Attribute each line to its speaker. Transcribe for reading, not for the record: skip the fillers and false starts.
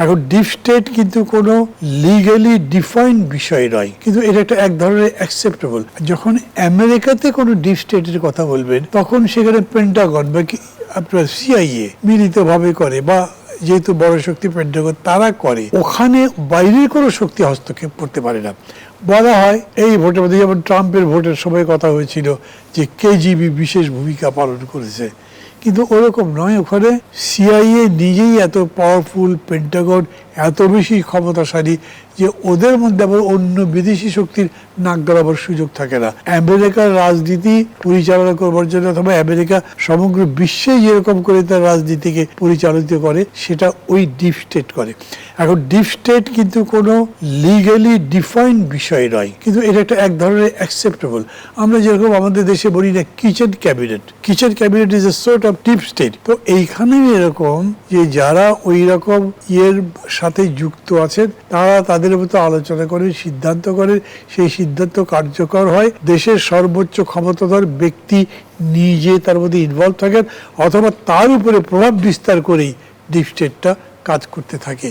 Speaker 1: এখন deep state কিন্তু কোনো লিগালি ডিফাইন্ড বিষয় নয়, কিন্তু এটা একটা এক ধরনের অ্যাকসেপ্টেবল। যখন আমেরিকাতে কোনো ডিপ স্টেটের কথা বলবেন তখন সেখানে পেন্টাগন বা আপনার সিআইএ মিলিতভাবে করে, বা যেহেতু বড় শক্তি পেন্টাগন তারা করে, ওখানে বাইরের কোনো শক্তি হস্তক্ষেপ করতে পারে না। বলা হয় এই ভোটের মধ্যে, যেমন ট্রাম্পের ভোটের সময় কথা হয়েছিল যে কেজিবি বিশেষ ভূমিকা পালন করেছে, কিন্তু ওরকম নয়। ওখানে সিআইএ নিজেই এত পাওয়ারফুল, পেন্টাগন এত বেশি ক্ষমতাশালী যে ওদের মধ্যে আবার অন্য বিদেশি শক্তির নাক গলাবার সুযোগ থাকে না। আমেরিকার রাজনীতি পরিচালনা করবার জন্য, অথবা আমেরিকা সমগ্র বিশ্বে যেরকম করে তার রাজনীতিকে পরিচালিত করে, সেটা ওই ডিপ স্টেট করে। এখন ডিপ স্টেট কিন্তু কোনো লিগালি ডিফাইন্ড বিষয় নয়, কিন্তু এটা একটা এক ধরনের অ্যাকসেপ্টেবল। আমরা যেরকম আমাদের দেশে বলি না kitchen cabinet, kitchen cabinet is a sort of deep state. তো এইখানেও এরকম যে যারা ওই রকম ইয়ের সাথে যুক্ত আছেন তারা তাদের মতো আলোচনা করে সিদ্ধান্ত করে, সেই সিদ্ধান্ত কার্যকর হয়। দেশের সর্বোচ্চ ক্ষমতাধর ব্যক্তি নিজে তার মধ্যে ইনভলভ থাকেন, অথবা তার উপরে প্রভাব বিস্তার করেই ডিপ স্টেটটা কাজ করতে থাকে।